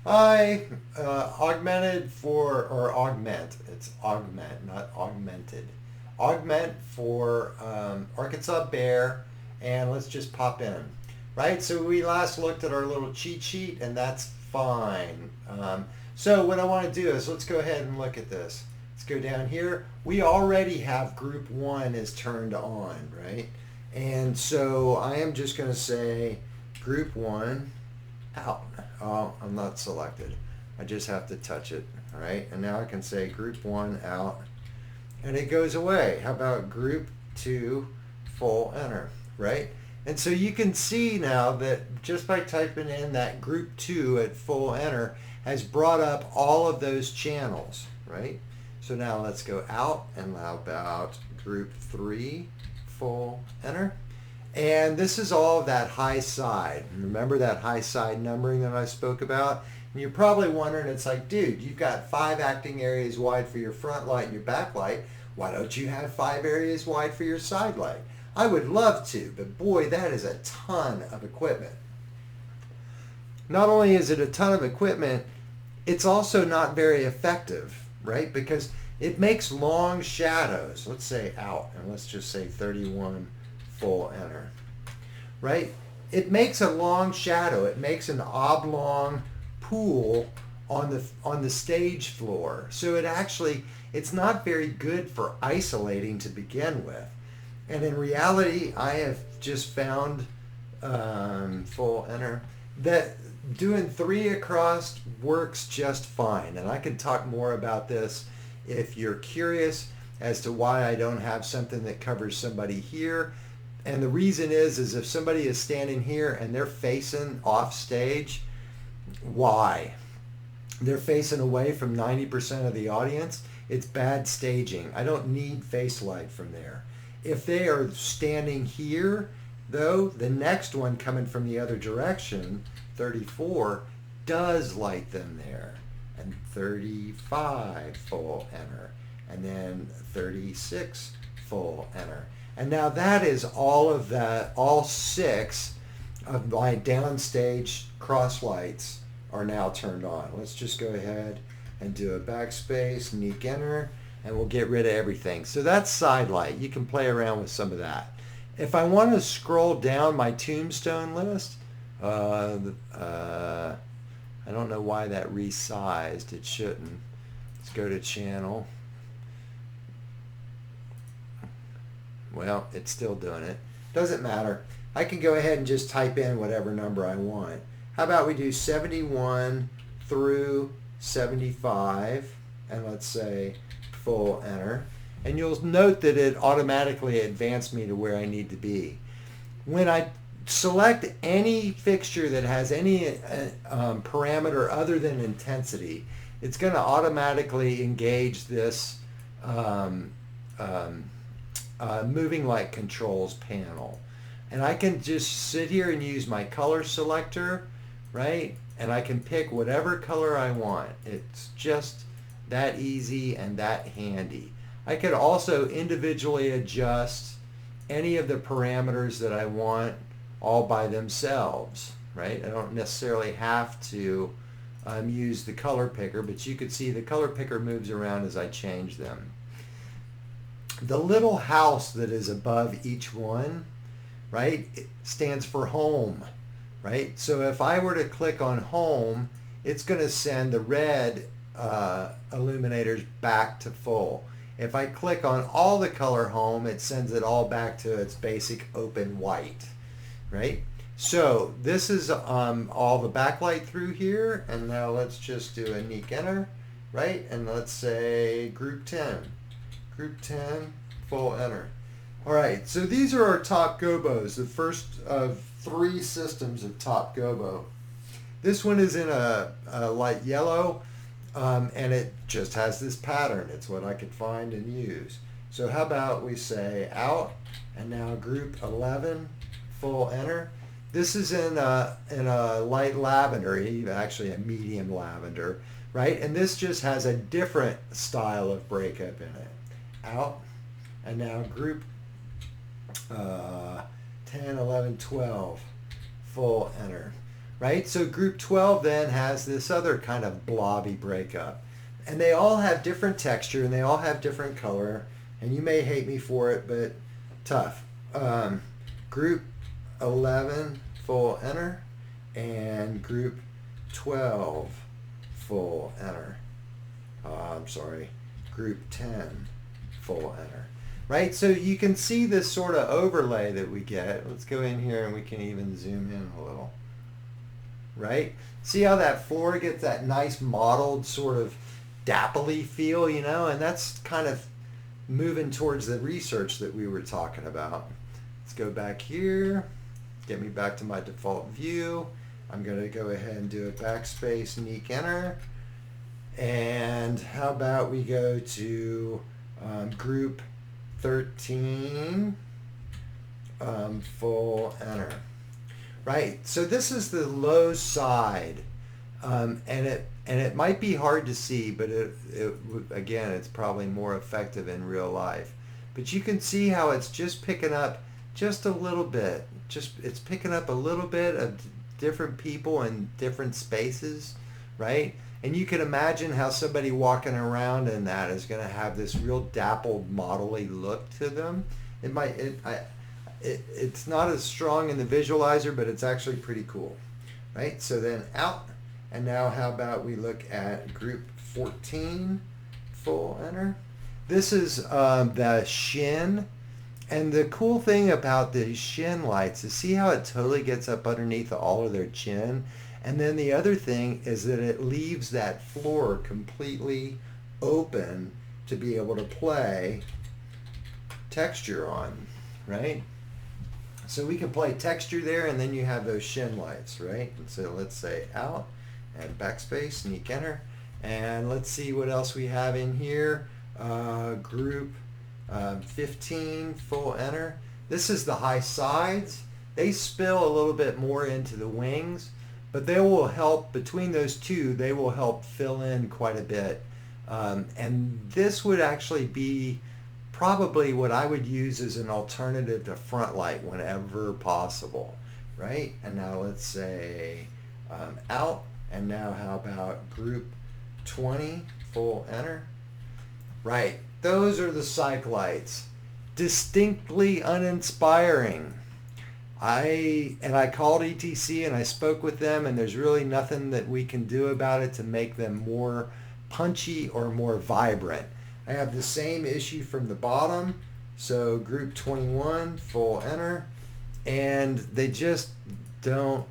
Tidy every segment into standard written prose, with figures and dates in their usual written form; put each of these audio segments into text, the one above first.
I augmented for, or augment, it's augment, not augmented. Augment for Arkansas Bear, and let's just pop in. Right, so we last looked at our little cheat sheet, and that's fine. So what I want to do is let's go ahead and look at this. Let's go down here. We already have group 1 is turned on, right? And so I am just going to say group 1 out. Oh, I'm not selected. I just have to touch it, all right? And now I can say group 1 out, and it goes away. How about group 2 full enter, right? And so you can see now that just by typing in that group 2 at full enter has brought up all of those channels, right? So now let's go out, and how about group 3 full enter? And this is all of that high side. Remember that high side numbering that I spoke about? And you're probably wondering, it's like, dude, you've got 5 acting areas wide for your front light and your back light. Why don't you have 5 areas wide for your side light? I would love to, but boy, that is a ton of equipment. Not only is it a ton of equipment, it's also not very effective, right? Because it makes long shadows. Let's say out, and let's just say 31 full enter, right? It makes a long shadow. It makes an oblong pool on the stage floor. So it's not very good for isolating to begin with. And in reality, I have just found full enter that doing 3 across works just fine. And I can talk more about this if you're curious as to why I don't have something that covers somebody here. And the reason is if somebody is standing here and they're facing off stage, why? They're facing away from 90% of the audience. It's bad staging. I don't need face light from there. If they are standing here, though, the next one coming from the other direction, 34, does light them there. And 35 full enter. And then 36 full enter. And now that is all 6 of my downstage cross lights are now turned on. Let's just go ahead and do a backspace, unique enter, and we'll get rid of everything. So that's side light. You can play around with some of that. If I want to scroll down my tombstone list, I don't know why that resized. It shouldn't. Let's go to channel. Well, it's still doing it. Doesn't matter. I can go ahead and just type in whatever number I want. How about we do 71 through 75, and let's say full enter. And you'll note that it automatically advanced me to where I need to be. When I select any fixture that has any parameter other than intensity, it's going to automatically engage this moving light controls panel. And I can just sit here and use my color selector, right? And I can pick whatever color I want. It's just that easy and that handy. I could also individually adjust any of the parameters that I want all by themselves, right? I don't necessarily have to use the color picker, but you could see the color picker moves around as I change them. The little house that is above each one, right, it stands for home, right? So if I were to click on home, it's going to send the red illuminators back to full. If I click on all the color home, it sends it all back to its basic open white, right? So this is all the backlight through here, and now let's just do a unique enter, right? And let's say group 10. Group 10, full enter. All right, so these are our top gobos, the first of 3 systems of top gobo. This one is in a light yellow, and it just has this pattern. It's what I could find and use. So how about we say out, and now group 11, full enter. This is in a light lavender, actually a medium lavender, right? And this just has a different style of breakup in it. Out, and now group 10, 11, 12, full enter, right? So group 12 then has this other kind of blobby breakup. And they all have different texture and they all have different color. And you may hate me for it, but tough. Group 11, full enter. And group 12, full enter. I'm sorry, group 10, full enter. Right, so you can see this sort of overlay that we get. Let's go in here and we can even zoom in a little. Right? See how that floor gets that nice mottled sort of dappley feel, you know? And that's kind of moving towards the research that we were talking about. Let's go back here, get me back to my default view. I'm going to go ahead and do a backspace, unique enter. And how about we go to group 13, full enter. Right, so this is the low side, and it might be hard to see, but again, it's probably more effective in real life. But you can see how it's just picking up just a little bit. It's picking up a little bit of different people in different spaces, right? And you can imagine how somebody walking around in that is going to have this real dappled, modelly look to them. It's not as strong in the visualizer, but it's actually pretty cool, right? So then out, and now how about we look at group 14, full enter. This is the shin, and the cool thing about the shin lights is see how it totally gets up underneath all of their chin. And then the other thing is that it leaves that floor completely open to be able to play texture on, right? So we can play texture there, and then you have those shin lights, right? And so let's say out and backspace, sneak enter. And let's see what else we have in here. Group 15, full enter. This is the high sides. They spill a little bit more into the wings, but they will help, between those two, they will help fill in quite a bit. And this would actually be probably what I would use as an alternative to front light whenever possible, right? And now let's say out, and now how about group 20, full enter? Right, those are the cyc lights. Distinctly uninspiring. I called ETC and I spoke with them, and there's really nothing that we can do about it to make them more punchy or more vibrant. I have the same issue from the bottom, so group 21, full enter, and they're just not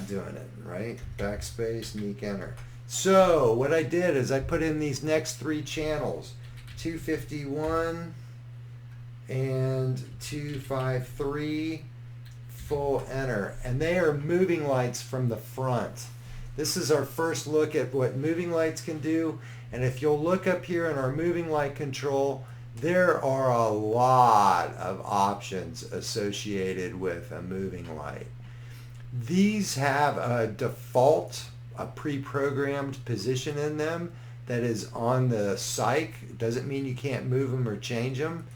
doing it, right? Backspace, unique enter. So what I did is I put in these next three channels, 251 and 253, full enter, and they are moving lights from the front. This is our first look at what moving lights can do, and if you'll look up here in our moving light control, there are a lot of options associated with a moving light. These have a default, a pre-programmed position in them that is on the cyc. It doesn't mean you can't move them or change them,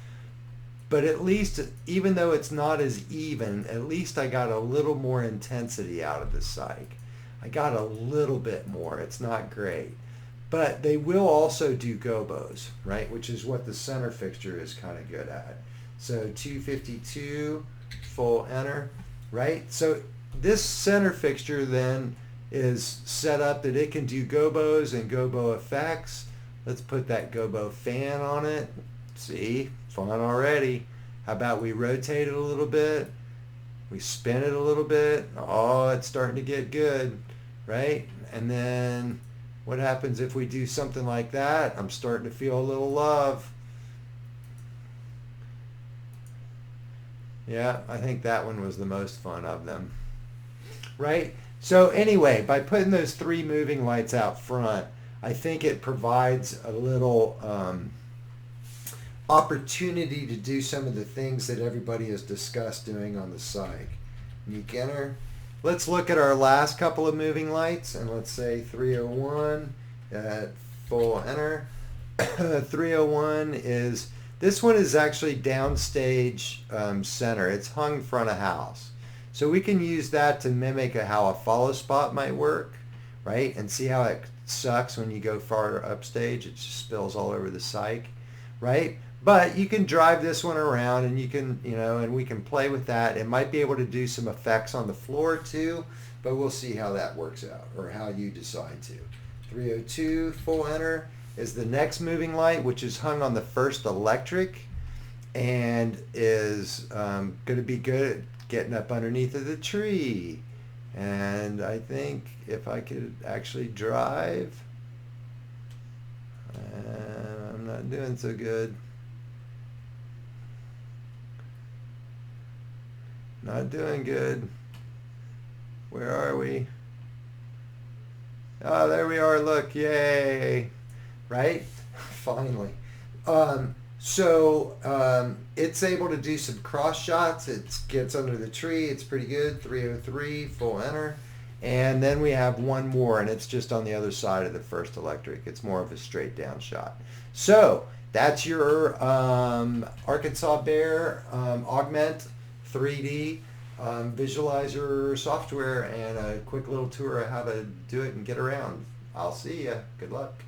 but at least, even though it's not as even, at least I got a little more intensity out of the cyc. I got a little bit more. It's not great. But they will also do gobos, right? Which is what the center fixture is kind of good at. So 252, full enter, right? So this center fixture then is set up that it can do gobos and gobo effects. Let's put that gobo fan on it. See, fun already. How about we rotate it a little bit? We spin it a little bit. Oh, it's starting to get good, right? And then what happens if we do something like that? I'm starting to feel a little love. Yeah, I think that one was the most fun of them, right? So anyway, by putting those three moving lights out front, I think it provides a little opportunity to do some of the things that everybody has discussed doing on the cyc. Unique enter. Let's look at our last couple of moving lights, and let's say 301 at full enter. 301 is This one is actually downstage center. It's hung front of house. So we can use that to mimic how a follow spot might work, right? And see how it sucks when you go far upstage. It just spills all over the cyc, right? But you can drive this one around and you can, and we can play with that. It might be able to do some effects on the floor too, but we'll see how that works out or how you decide to. 302 full enter is the next moving light, which is hung on the first electric and is going to be good at getting up underneath of the tree. And I think if I could actually drive, I'm not doing so good. Not doing good. Where are we? Oh, there we are. Look, yay. Right? Finally. It's able to do some cross shots. It gets under the tree. It's pretty good. 303, full enter. And then we have one more, and it's just on the other side of the first electric. It's more of a straight down shot. So that's your Arkansas Bear Augment 3D visualizer software and a quick little tour of how to do it and get around. I'll see ya. Good luck.